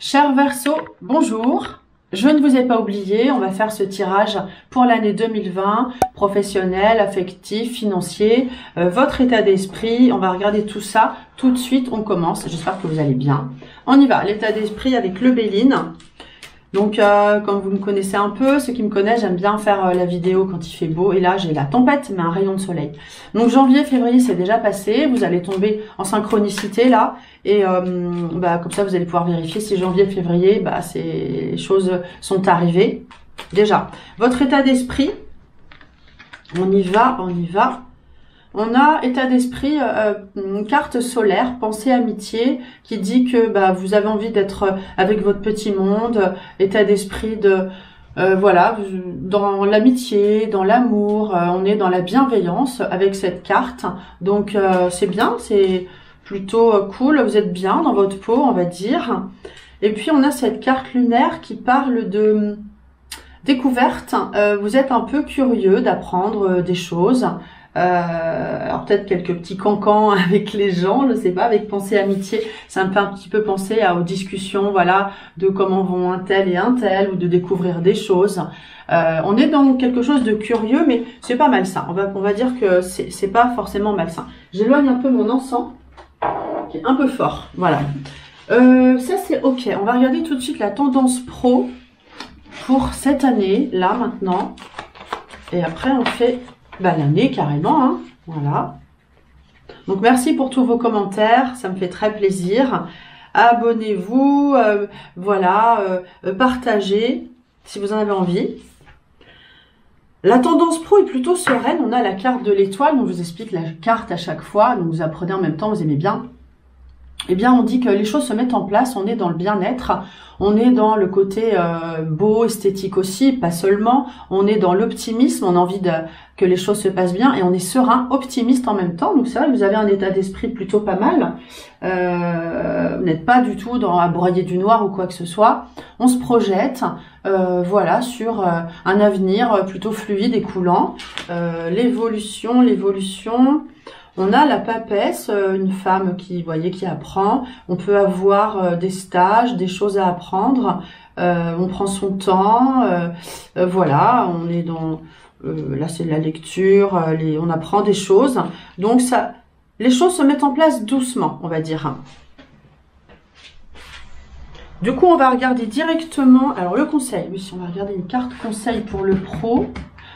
Cher Verseau, bonjour. Je ne vous ai pas oublié, on va faire ce tirage pour l'année 2020, professionnel, affectif, financier, votre état d'esprit. On va regarder tout ça tout de suite, on commence. J'espère que vous allez bien. On y va, l'état d'esprit avec le Béline. Donc, comme vous me connaissez un peu, ceux qui me connaissent, j'aime bien faire la vidéo quand il fait beau. Et là, j'ai la tempête, mais un rayon de soleil. Donc, janvier, février, c'est déjà passé. Vous allez tomber en synchronicité, là. Et comme ça, vous allez pouvoir vérifier si janvier, février, ces choses sont arrivées. Déjà, votre état d'esprit, on y va, on y va. On a état d'esprit, une carte solaire, pensée amitié, qui dit que vous avez envie d'être avec votre petit monde, état d'esprit de voilà, dans l'amitié, dans l'amour, on est dans la bienveillance avec cette carte. Donc c'est bien, c'est plutôt cool, vous êtes bien dans votre peau, on va dire. Et puis on a cette carte lunaire qui parle de découverte. Vous êtes un peu curieux d'apprendre des choses. Alors peut-être quelques petits cancans avec les gens, je sais pas, avec pensée amitié, ça me fait un petit peu penser aux discussions, voilà, de comment vont un tel et un tel, ou de découvrir des choses. On est dans quelque chose de curieux, mais c'est pas malsain. On va dire que c'est pas forcément malsain. J'éloigne un peu mon encens, qui est un peu fort, voilà. Ça c'est ok. On va regarder tout de suite la tendance pro pour cette année, là maintenant, et après on fait l'année carrément, hein. Voilà. Donc merci pour tous vos commentaires, ça me fait très plaisir. Abonnez-vous, partagez si vous en avez envie. La tendance pro est plutôt sereine. On a la carte de l'étoile, donc je vous explique la carte à chaque fois, donc vous apprenez en même temps, vous aimez bien. Eh bien, on dit que les choses se mettent en place, on est dans le bien-être, on est dans le côté beau, esthétique aussi, pas seulement, on est dans l'optimisme, on a envie que les choses se passent bien et on est serein, optimiste en même temps. Donc c'est vrai que vous avez un état d'esprit plutôt pas mal, vous n'êtes pas du tout à broyer du noir ou quoi que ce soit. On se projette, voilà, sur un avenir plutôt fluide et coulant. L'évolution... On a la papesse, une femme qui apprend. On peut avoir des stages, des choses à apprendre. On prend son temps. Voilà, on est dans... là, c'est de la lecture. On apprend des choses. Donc, les choses se mettent en place doucement, on va dire. Du coup, on va regarder directement... Alors, le conseil. Oui, si on va regarder une carte conseil pour le pro.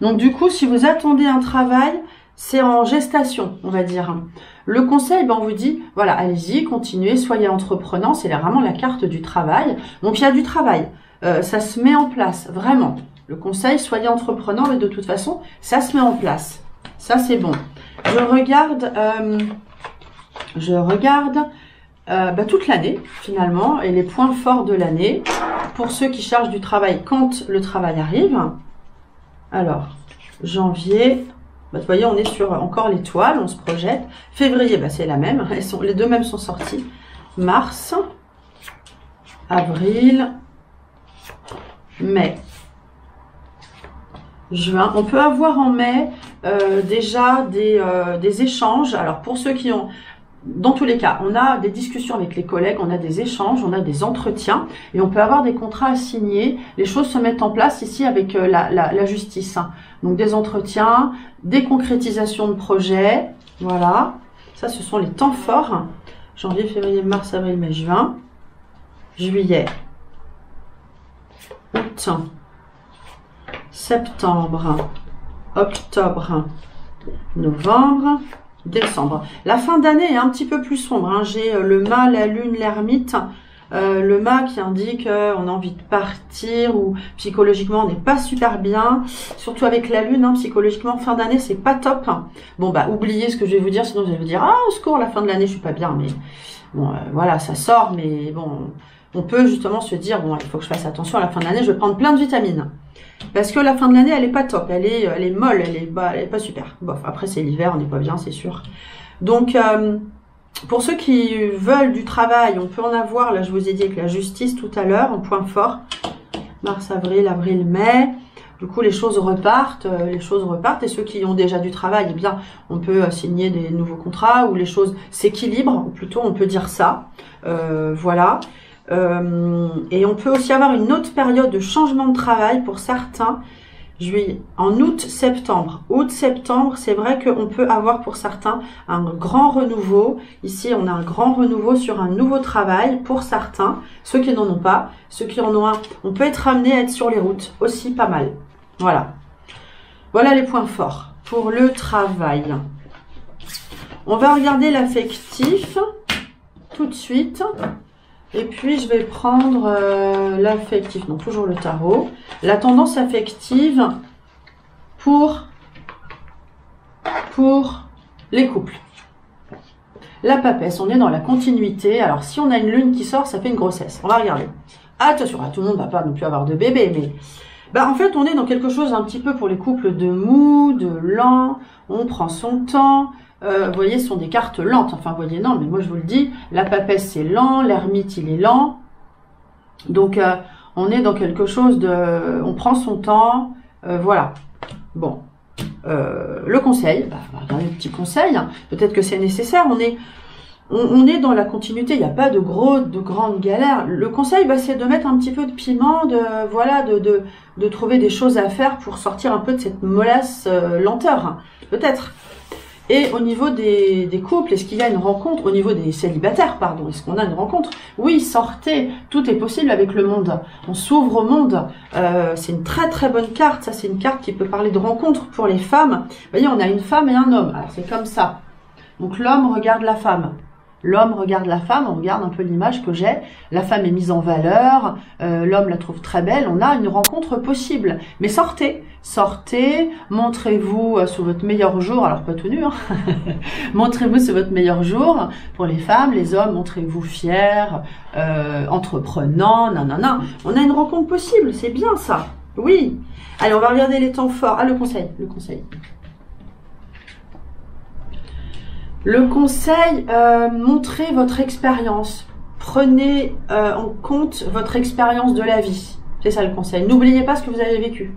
Donc, du coup, si vous attendez un travail... C'est en gestation, on va dire. Le conseil, on vous dit, voilà, allez-y, continuez, soyez entreprenant. C'est vraiment la carte du travail. Donc, il y a du travail. Ça se met en place, vraiment. Le conseil, soyez entreprenant, mais de toute façon, ça se met en place. Ça, c'est bon. Je regarde toute l'année, finalement, et les points forts de l'année. Pour ceux qui cherchent du travail quand le travail arrive. Alors, janvier... vous voyez, on est sur encore l'étoile, on se projette. Février, c'est la même. Les deux mêmes sont sortis. Mars, avril, mai, juin. On peut avoir en mai déjà des échanges. Alors, pour ceux qui ont... Dans tous les cas, on a des discussions avec les collègues, on a des échanges, on a des entretiens et on peut avoir des contrats à signer. Les choses se mettent en place ici avec la justice. Donc des entretiens, des concrétisations de projets. Voilà, ça ce sont les temps forts. Janvier, février, mars, avril, mai, juin. Juillet, août, septembre, octobre, novembre, décembre. La fin d'année est un petit peu plus sombre, hein. J'ai le mât, la lune, l'ermite. Le mât qui indique on a envie de partir ou psychologiquement on n'est pas super bien. Surtout avec la lune, hein, psychologiquement, fin d'année, c'est pas top. Bon, oubliez ce que je vais vous dire, sinon vous allez vous dire « Ah, au secours, la fin de l'année, je suis pas bien. » Mais bon, voilà, ça sort, mais bon, on peut justement se dire « Bon, il faut que je fasse attention, à la fin de l'année, je vais prendre plein de vitamines. » Parce que la fin de l'année, elle est pas top, elle est molle, elle est pas super. Bon, après c'est l'hiver, on n'est pas bien, c'est sûr. Donc, pour ceux qui veulent du travail, on peut en avoir, là je vous ai dit avec la justice tout à l'heure, en point fort. Mars, avril, mai. Du coup, les choses repartent. Et ceux qui ont déjà du travail, eh bien, on peut signer des nouveaux contrats où les choses s'équilibrent, ou plutôt on peut dire ça. Voilà. Et on peut aussi avoir une autre période de changement de travail pour certains. En août-septembre. Août-septembre, c'est vrai qu'on peut avoir pour certains un grand renouveau. Ici, on a un grand renouveau sur un nouveau travail pour certains. Ceux qui n'en ont pas, ceux qui en ont un, on peut être amené à être sur les routes. Aussi pas mal. Voilà. Voilà les points forts pour le travail. On va regarder l'affectif tout de suite. Et puis, je vais prendre l'affectif, donc toujours le tarot. La tendance affective pour les couples. La papesse, on est dans la continuité. Alors, si on a une lune qui sort, ça fait une grossesse. On va regarder. Attention, tout le monde ne va pas non plus avoir de bébé, mais... en fait, on est dans quelque chose un petit peu pour les couples de mou, de lent. On prend son temps. Vous voyez, ce sont des cartes lentes. Enfin, vous voyez, non, mais moi, je vous le dis, la papesse, c'est lent. L'ermite, il est lent. Donc, on est dans quelque chose de... On prend son temps. Voilà. Bon. Le conseil. On va regarder le petit conseil. Peut-être que c'est nécessaire. On est dans la continuité. Il n'y a pas de grandes galères. Le conseil, c'est de mettre un petit peu de piment, de trouver des choses à faire pour sortir un peu de cette mollasse lenteur. Peut-être. Et au niveau des couples, est-ce qu'il y a une rencontre? Au niveau des célibataires, pardon, est-ce qu'on a une rencontre? Oui, sortez, tout est possible avec le monde. On s'ouvre au monde. C'est une très très bonne carte. Ça, c'est une carte qui peut parler de rencontre pour les femmes. Vous voyez, on a une femme et un homme. Alors, c'est comme ça. Donc, l'homme regarde la femme. L'homme regarde la femme, on regarde un peu l'image que j'ai. La femme est mise en valeur, l'homme la trouve très belle. On a une rencontre possible. Mais sortez, montrez-vous sous votre meilleur jour. Alors pas tout nu, hein. Montrez-vous sous votre meilleur jour. Pour les femmes, les hommes, montrez-vous fiers, entreprenants, nanana. On a une rencontre possible, c'est bien ça. Oui. Allez, on va regarder les temps forts. Ah, le conseil. Le conseil, montrez votre expérience. Prenez en compte votre expérience de la vie. C'est ça le conseil. N'oubliez pas ce que vous avez vécu.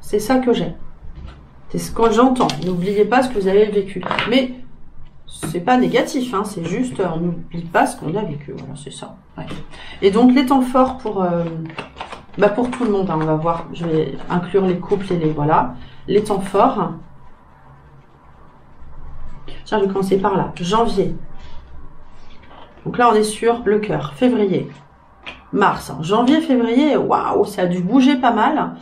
C'est ça que j'ai. C'est ce que j'entends. N'oubliez pas ce que vous avez vécu. Mais c'est pas négatif, hein, c'est juste on n'oublie pas ce qu'on a vécu. Voilà, c'est ça. Ouais. Et donc les temps forts pour tout le monde, hein, on va voir. Je vais inclure les couples et les temps forts. Tiens, je vais commencer par là. Janvier. Donc là, on est sur le cœur. Février. Mars. Janvier, février, waouh, ça a dû bouger pas mal.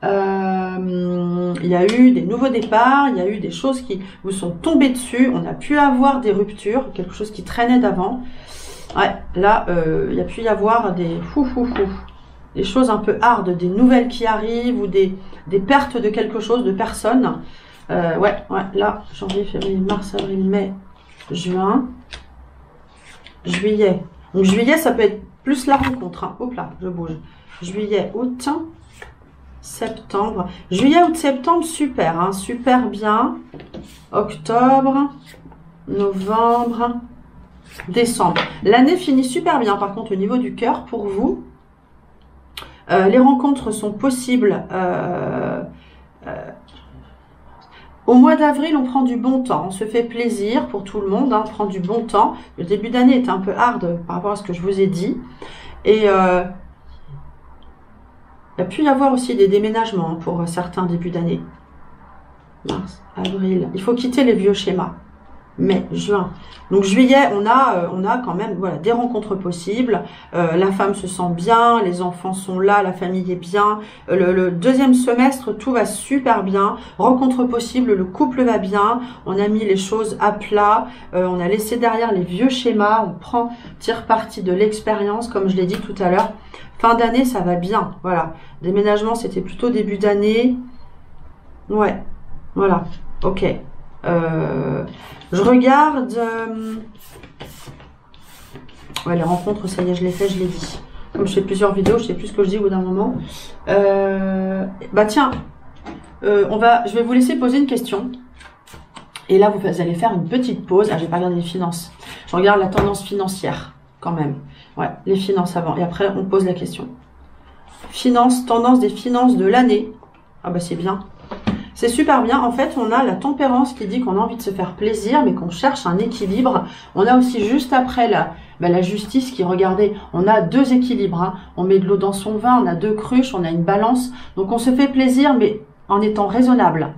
Il y a eu des nouveaux départs, il y a eu des choses qui vous sont tombées dessus. On a pu avoir des ruptures, quelque chose qui traînait d'avant. Ouais, là, il y a pu y avoir des choses un peu hard, des nouvelles qui arrivent ou des pertes de quelque chose, de personnes. Ouais, là, janvier, février, mars, avril, mai, juin, juillet. Donc, juillet, ça peut être plus la rencontre. Hein. Hop là, je bouge. Juillet, août, septembre. Juillet, août, septembre, super, hein, super bien. Octobre, novembre, décembre. L'année finit super bien, par contre, au niveau du cœur, pour vous. Les rencontres sont possibles. Au mois d'avril, on prend du bon temps. On se fait plaisir pour tout le monde. Hein, on prend du bon temps. Le début d'année était un peu hard par rapport à ce que je vous ai dit. Et il y a pu y avoir aussi des déménagements pour certains débuts d'année. Mars, avril. Il faut quitter les vieux schémas. Mai, juin. Donc juillet, on a quand même des rencontres possibles. La femme se sent bien, les enfants sont là, la famille est bien. Le deuxième semestre, tout va super bien. Rencontre possible, le couple va bien. On a mis les choses à plat. On a laissé derrière les vieux schémas. On tire parti de l'expérience, comme je l'ai dit tout à l'heure. Fin d'année, ça va bien. Voilà. Déménagement, c'était plutôt début d'année. Ouais. Voilà. Ok. Je regarde. Ouais, les rencontres, ça y est, je l'ai fait, je l'ai dit. Comme je fais plusieurs vidéos, je sais plus ce que je dis au bout d'un moment. Tiens, je vais vous laisser poser une question. Et là, vous allez faire une petite pause. Ah, j'ai pas regardé les finances. Je regarde la tendance financière, quand même. Ouais, les finances avant. Et après, on pose la question. Finances, tendance des finances de l'année. Ah bah c'est bien. C'est super bien. En fait, on a la tempérance qui dit qu'on a envie de se faire plaisir, mais qu'on cherche un équilibre. On a aussi juste après la justice qui, regardez, on a deux équilibres. Hein. On met de l'eau dans son vin, on a deux cruches, on a une balance. Donc, on se fait plaisir, mais en étant raisonnable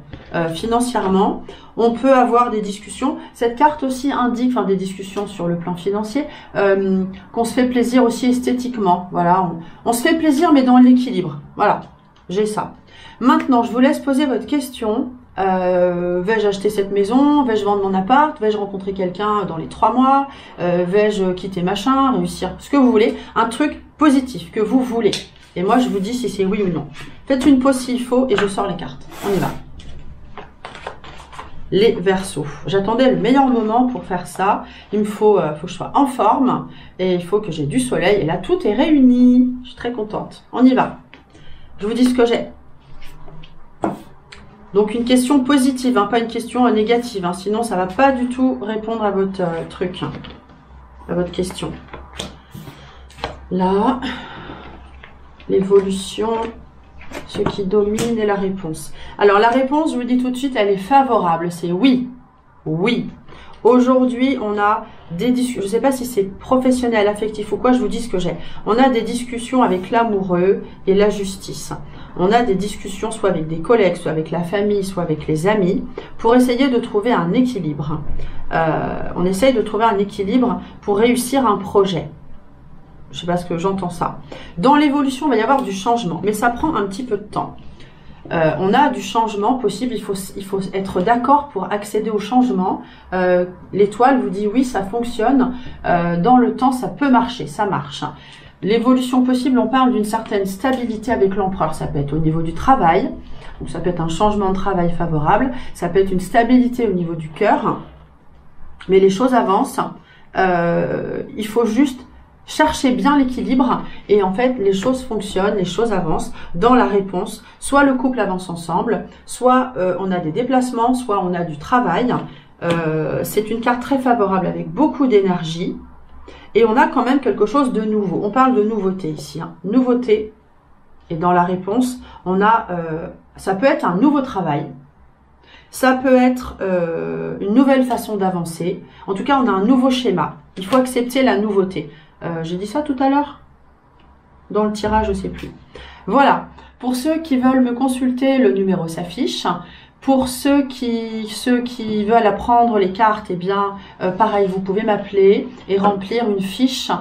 financièrement. On peut avoir des discussions. Cette carte aussi indique, enfin des discussions sur le plan financier, qu'on se fait plaisir aussi esthétiquement. Voilà, on se fait plaisir, mais dans l'équilibre. Voilà, j'ai ça. Maintenant, je vous laisse poser votre question. Vais-je acheter cette maison? Vais-je vendre mon appart? Vais-je rencontrer quelqu'un dans les 3 mois? Vais-je quitter machin? Réussir? Ce que vous voulez. Un truc positif que vous voulez. Et moi, je vous dis si c'est oui ou non. Faites une pause s'il faut et je sors les cartes. On y va. Les Verseaux. J'attendais le meilleur moment pour faire ça. Il me faut que je sois en forme et il faut que j'ai du soleil. Et là, tout est réuni. Je suis très contente. On y va. Je vous dis ce que j'ai. Donc une question positive, hein, pas une question négative, hein, sinon ça va pas du tout répondre à votre truc, hein, à votre question. Là, l'évolution, ce qui domine et la réponse. Alors la réponse, je vous dis tout de suite, elle est favorable, c'est oui, oui. Aujourd'hui, on a des discussions, je ne sais pas si c'est professionnel, affectif ou quoi, je vous dis ce que j'ai. On a des discussions avec l'amoureux et la justice. On a des discussions soit avec des collègues, soit avec la famille, soit avec les amis, pour essayer de trouver un équilibre. On essaye de trouver un équilibre pour réussir un projet. Je ne sais pas ce que j'entends ça. Dans l'évolution, il va y avoir du changement, mais ça prend un petit peu de temps. On a du changement possible, il faut être d'accord pour accéder au changement. L'étoile vous dit oui, ça fonctionne. Dans le temps, ça peut marcher, ça marche. L'évolution possible, on parle d'une certaine stabilité avec l'empereur. Ça peut être au niveau du travail, donc ça peut être un changement de travail favorable. Ça peut être une stabilité au niveau du cœur. Mais les choses avancent. Il faut juste cherchez bien l'équilibre et en fait les choses fonctionnent, les choses avancent dans la réponse. Soit le couple avance ensemble, soit on a des déplacements, soit on a du travail. C'est une carte très favorable avec beaucoup d'énergie et on a quand même quelque chose de nouveau. On parle de nouveauté ici, hein. Nouveauté, et dans la réponse on a, ça peut être un nouveau travail. Ça peut être une nouvelle façon d'avancer. En tout cas, on a un nouveau schéma. Il faut accepter la nouveauté. J'ai dit ça tout à l'heure dans le tirage, je sais plus. Voilà. Pour ceux qui veulent me consulter, le numéro s'affiche. Pour ceux qui veulent apprendre les cartes, eh bien, pareil, vous pouvez m'appeler et remplir une fiche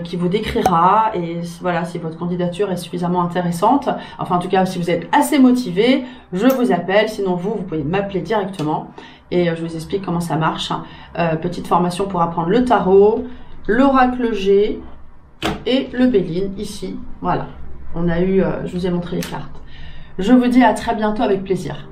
qui vous décrira. Et voilà, si votre candidature est suffisamment intéressante, enfin en tout cas, si vous êtes assez motivé, je vous appelle. Sinon, vous pouvez m'appeler directement et je vous explique comment ça marche. Petite formation pour apprendre le tarot, l'oracle G et le Béline ici. Voilà, on a eu, je vous ai montré les cartes. Je vous dis à très bientôt avec plaisir.